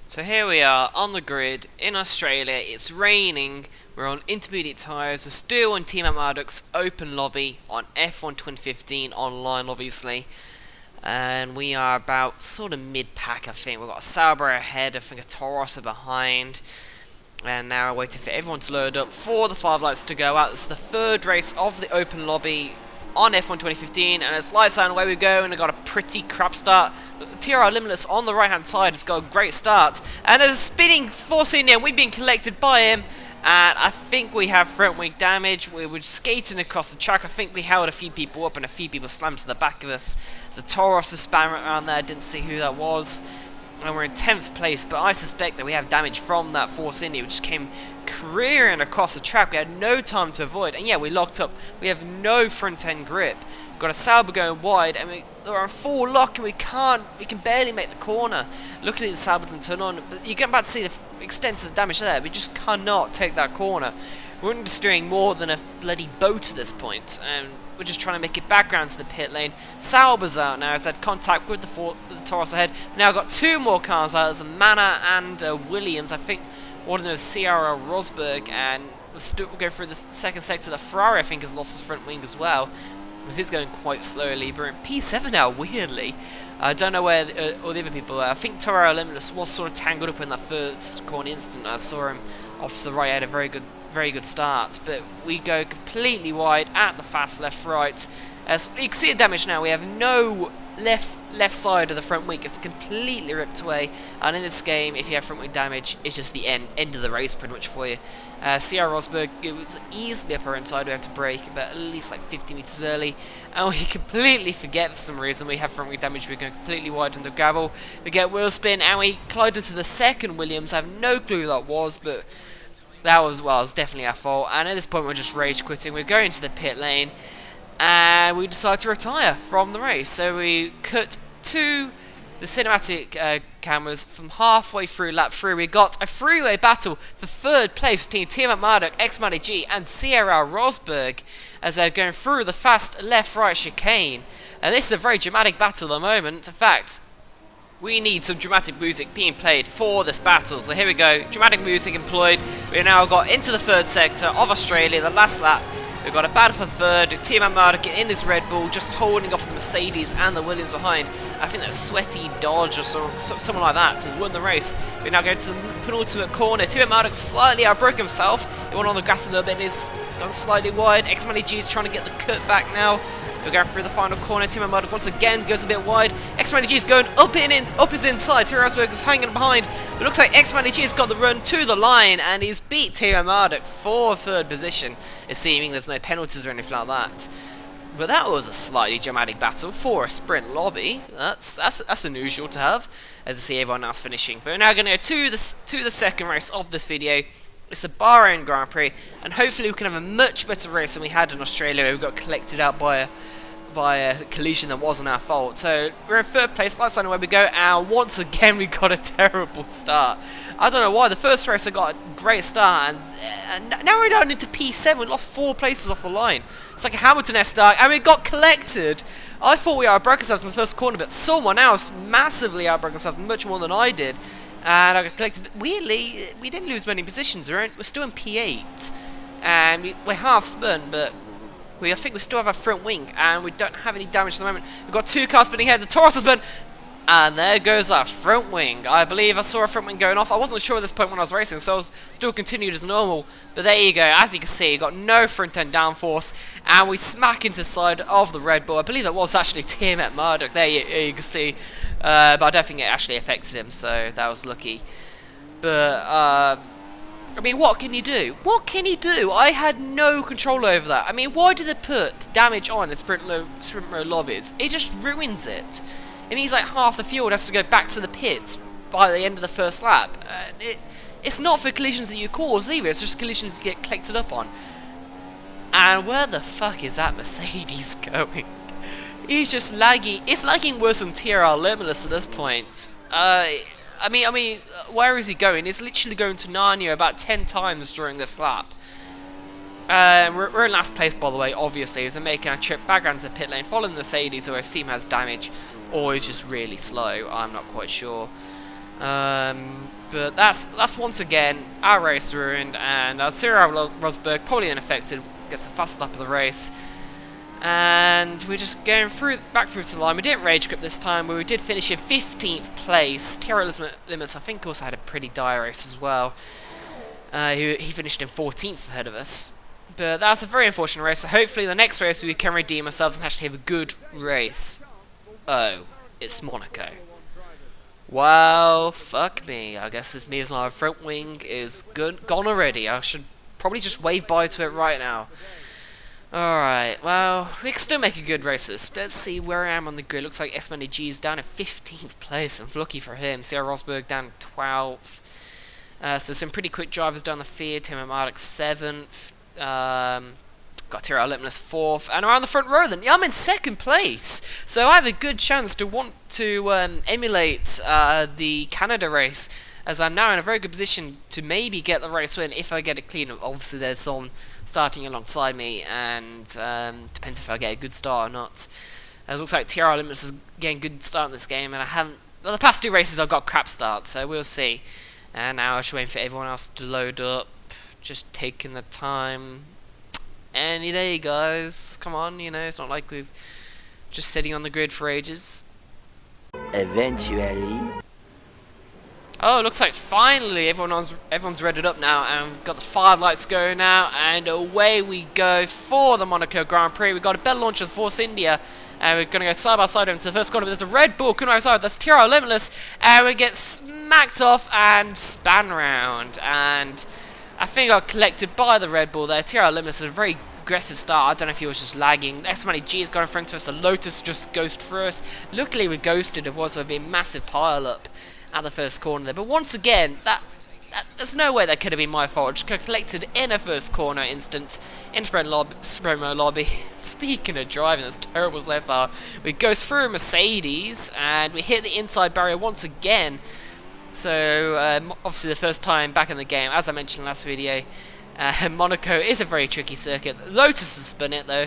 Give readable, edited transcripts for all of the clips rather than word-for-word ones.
So here we are on the grid in Australia. It's raining. We're on intermediate tyres. We're still on Tiametmarduk's open lobby on F1 2015 online, obviously. And we are about sort of mid-pack, I think. We've got a Sauber ahead, I think a Toros behind. And now we're waiting for everyone to load up for the 5 lights to go out. It's the third race of the open lobby on F1 2015, and it's lights out and away we go, and I got a pretty crap start. TRR Limitless on the right hand side has got a great start, and there's a spinning force in there, and we've been collected by him, and I think we have front wing damage. We were skating across the track. I think we held a few people up and a few people slammed to the back of us. There's a Taurus spam around there, didn't see who that was, and we're in 10th place, but I suspect that we have damage from that force in there, which came careering across the track. We had no time to avoid, and yeah, we locked up. We have no front end grip. We've got a Sauber going wide, and we're on full lock, and we can barely make the corner. Luckily the Sauber didn't turn on, but you're about to see the extent of the damage there. We just cannot take that corner. We're not doing more than a bloody boat at this point, and we're just trying to make it back round to the pit lane. Sauber's out now, has had contact with the Taurus ahead. Now I've got two more cars out. There's a Mana and Williams. I think one of those Sierra Rosberg, and we'll go through the second sector. The Ferrari, I think, has lost his front wing as well, because it's going quite slowly. We're in P7 now, weirdly. I don't know where all the other people are. I think Toro Limitless was sort of tangled up in that first corner instant. I saw him off to the right, had a very good start, but we go completely wide at the fast left-right. As you can see the damage now, we have no left side of the front wing. It's completely ripped away, and in this game, if you have front wing damage, it's just the end of the race pretty much for you. Sierra Rosberg, it was easily up our inside. We had to brake, but at least like 50 meters early, and we completely forget for some reason we have front wing damage. We're going completely wide into gravel. We get wheel spin, and we collide into the second Williams. I have no clue who that was, but that was, well, it was definitely our fault. And at this point, we're just rage quitting. We're going to the pit lane, and we decide to retire from the race. So we cut to the cinematic cameras from halfway through lap 3. We got a freeway battle for third place between Tiametmarduk, X-G, and Sierra Rosberg as they're going through the fast left-right chicane. And this is a very dramatic battle at the moment. In fact, we need some dramatic music being played for this battle. So here we go, dramatic music employed. We now got into the third sector of Australia, the last lap. We've got a battle for third. Tiametmarduk in this Red Bull, just holding off the Mercedes and the Williams behind. I think that Sweaty Dodge or someone like that has won the race. We now go to the penultimate corner. Tiametmarduk slightly outbroke himself. He went on the grass a little bit and is gone slightly wide. X-G is trying to get the cut back now. We're going through the final corner. Tiametmarduk once again goes a bit wide. X-G is going up his inside. Sierra Rosberg is hanging behind. It looks like X-G has got the run to the line, and he's beat Tiametmarduk for third position, assuming there's no penalties or anything like that. But that was a slightly dramatic battle for a sprint lobby. That's unusual to have, as I see everyone else finishing. But we're now going to go to the second race of this video. It's the Bahrain Grand Prix, and hopefully we can have a much better race than we had in Australia, where we got collected out by a collision that wasn't our fault. So we're in third place, lights on where we go, and once again we got a terrible start. I don't know why. The first race I got a great start, and now we're down into P7. We lost 4 places off the line. It's like a Hamilton-esque start, and we got collected. I thought we outbroke ourselves in the first corner, but someone else massively outbroke themselves, much more than I did. And I got collected. But weirdly, we didn't lose many positions. We're still in P8, and we're half spun, but I think we still have our front wing, and we don't have any damage at the moment. We've got 2 cars spinning ahead. The Taurus has been, and there goes our front wing. I believe I saw a front wing going off. I wasn't sure at this point when I was racing, so I was still continued as normal. But there you go. As you can see, you've got no front end downforce, and we smack into the side of the Red Bull. I believe that was actually Tiametmarduk. There you can see, but I don't think it actually affected him, so that was lucky. But I mean, what can you do? What can you do? I had no control over that. I mean, why do they put damage on in sprint road lobbies? It just ruins it. It means like half the field has to go back to the pits by the end of the first lap. It's not for collisions that you cause either. It's just collisions you get collected up on. And where the fuck is that Mercedes going? He's just lagging. It's lagging worse than TRR Limitless at this point. I mean, where is he going? He's literally going to Narnia about 10 times during this lap. We're in last place, by the way, obviously, as we're making a trip back around to the pit lane, following the Mercedes, who I assume has damage, or is just really slow. I'm not quite sure. But that's once again our race ruined, and Cyril Rosberg probably unaffected, gets the fast lap of the race. And we're just going back through to the line. We didn't rage grip this time, but we did finish in 15th place. Tiametmarduk, I think, also had a pretty dire race as well. He finished in 14th ahead of us. But that's a very unfortunate race, so hopefully the next race we can redeem ourselves and actually have a good race. Oh, it's Monaco. Well, fuck me. I guess this means our front wing is gone already. I should probably just wave bye to it right now. Alright, well, we can still make a good races. Let's see where I am on the grid. Looks like Tiametmarduk is down in 15th place. I'm lucky for him. Cyril Rosberg down in 12th. So some pretty quick drivers down the field. Tiametmarduk 7th. Got Tiametmarduk 4th. And around the front row then, I'm in 2nd place. So I have a good chance to want to emulate the Canada race, as I'm now in a very good position to maybe get the race win if I get it clean. Obviously there's someone starting alongside me, and depends if I get a good start or not. As it looks like Tiametmarduk is getting a good start in this game, and I haven't. Well, the past 2 races I've got crap starts, so we'll see. And now I'm just waiting for everyone else to load up. Just taking the time. Any day, guys. Come on, you know, it's not like we've just sitting on the grid for ages. Eventually. Oh, it looks like finally everyone's readied up now, and we've got the 5 lights going now, and away we go for the Monaco Grand Prix. We've got a better launch of Force India, and we're going to go side by side into the first corner. But there's a Red Bull coming outside. That's Tiametmarduk, and we get smacked off and span round. And I think I got collected by the Red Bull there. Tiametmarduk is a very aggressive start. I don't know if he was just lagging. Tiametmarduk has gone in front of us. The Lotus just ghosted through us. Luckily we ghosted. It was a massive pile up at the first corner there. But once again, there's no way that could have been my fault. Just collected in a first corner instant in sprint mode lobby. Speaking of driving, that's terrible so far. We go through Mercedes and we hit the inside barrier once again. So obviously the first time back in the game, as I mentioned in the last video. Monaco is a very tricky circuit. Lotus has spun it though,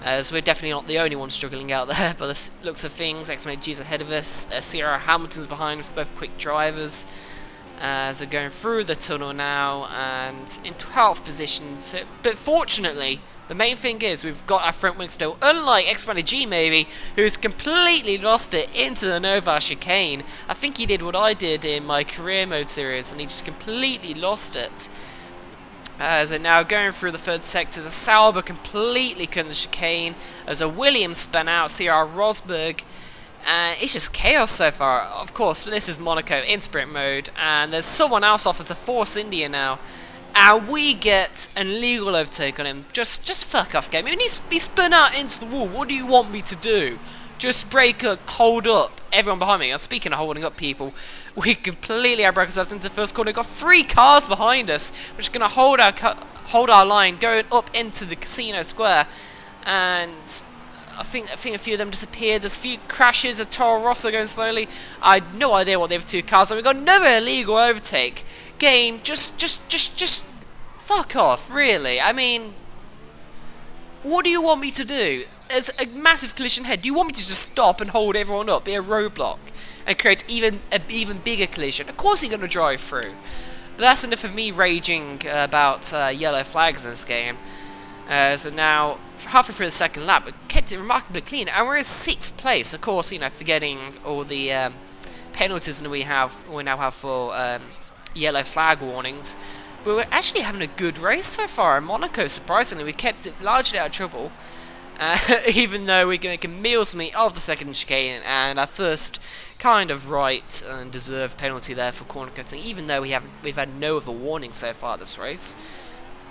as we're definitely not the only ones struggling out there. But the looks of things, Tiametmarduk ahead of us, Sierra Hamilton's behind us, both quick drivers. As we're going through the tunnel now, and in 12th position. So, but fortunately, the main thing is we've got our front wing still, unlike Tiametmarduk maybe, who's completely lost it into the Nova chicane. I think he did what I did in my career mode series, and he just completely lost it. So now going through the 3rd sector, the Sauber completely cut the chicane. As a Williams spun out, Cyril Rosberg. It's just chaos so far. Of course, this is Monaco in sprint mode, and there's someone else off as a Force India now. And we get an illegal overtake on him. Just fuck off, game. I mean, he's spun out into the wall. What do you want me to do? Just break up, hold up everyone behind me. Speaking of holding up people, we completely outbroke ourselves into the first corner. We've got 3 cars behind us. We're just going to hold our line going up into the casino square. And I think a few of them disappeared. There's a few crashes. A Toro Rosso going slowly. I had no idea what the other 2 cars are. We've got another illegal overtake. Game, just fuck off, really. I mean, what do you want me to do? There's a massive collision ahead. Do you want me to just stop and hold everyone up, be a roadblock, and create an even bigger collision? Of course you're going to drive through. But that's enough of me raging about yellow flags in this game. So now, halfway through the 2nd lap, we kept it remarkably clean, and we're in 6th place. Of course, you know, forgetting all the penalties that we now have for yellow flag warnings. But we're actually having a good race so far in Monaco. Surprisingly, we kept it largely out of trouble. Even though we're going to make meals me of the 2nd chicane, and our first kind of right and deserved penalty there for corner cutting, even though we've had no other warning so far this race.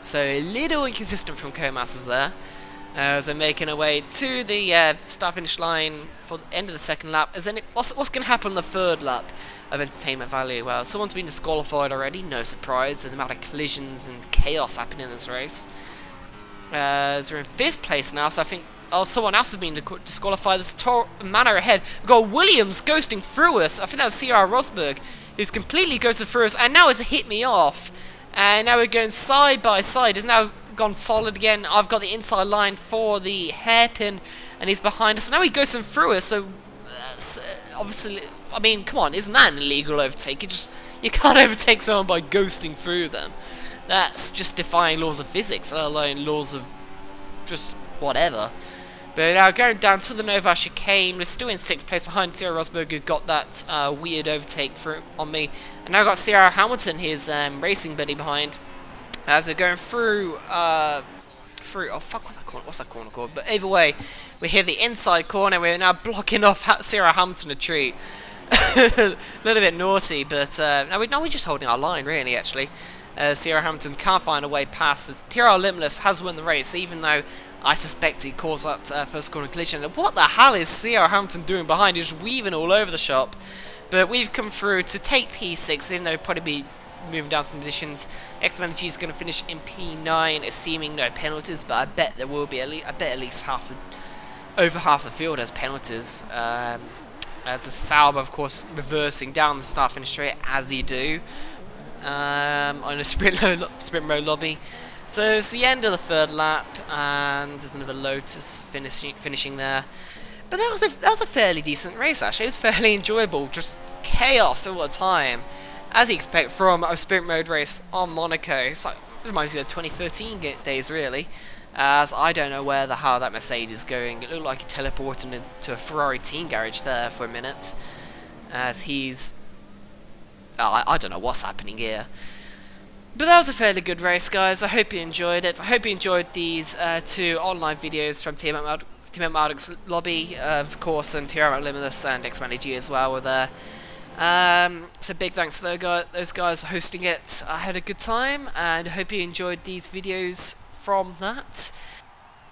So a little inconsistent from co-masters there. As they're making our way to the start finish line for the end of the 2nd lap. As then what's going to happen on the 3rd lap of entertainment value? Well, someone's been disqualified already, no surprise, and the amount of collisions and chaos happening in this race. As we're in 5th place now, so I think someone else has been disqualified. There's a Manor ahead. We've got Williams ghosting through us. I think that was Cyril Rosberg, who's completely ghosted through us, and now has hit me off. And now we're going side by side. It's now gone solid again. I've got the inside line for the hairpin, and he's behind us. So now he goes through us. So obviously, I mean, come on, isn't that an illegal overtake? You can't overtake someone by ghosting through them. That's just defying laws of physics, let alone laws of just whatever. But now going down to the Nova chicane, we're still in 6th place behind Sierra Rosberg, who got that weird overtake on me. And now I've got Sierra Hamilton, his racing buddy, behind. As we're going through, oh fuck, what's that corner called? But either way, we hit the inside corner, we're now blocking off Sierra Hamilton a treat. A little bit naughty, but no, we're just holding our line, really, actually. Sierra Hamilton can't find a way past this. TR Limitless has won the race, even though I suspect he caused that first corner collision. What the hell is Sierra Hamilton doing behind? He's just weaving all over the shop. But we've come through to take P6, even though we'll probably be moving down some positions. X-Energy is going to finish in P9, assuming no penalties, but I bet there will be at least over half the field has penalties. As a Sauber, of course, reversing down the start-finish straight, as you do. On a sprint mode lobby. So it's the end of the 3rd lap, and there's another Lotus finishing there. But that was a fairly decent race, actually. It was fairly enjoyable, just chaos all the time, as you expect from a sprint mode race on Monaco. It's like, it reminds me of 2013 days, really. As I don't know where the hell that Mercedes is going. It looked like he teleported into a Ferrari team garage there for a minute, as he's... I don't know what's happening here. But that was a fairly good race, guys. I hope you enjoyed it. I hope you enjoyed these 2 online videos from Tiametmarduk's lobby, of course, and Tiamat Limitless and X-Manage as well were there. So big thanks to those guys hosting it. I had a good time, and I hope you enjoyed these videos from that.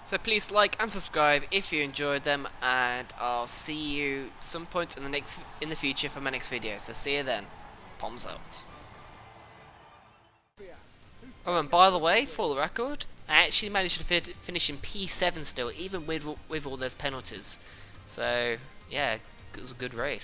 So please like and subscribe if you enjoyed them, and I'll see you some point in the future for my next video. So see you then. Palms out. Oh, and by the way, for the record, I actually managed to finish in P7 still, even with all those penalties. So yeah, it was a good race.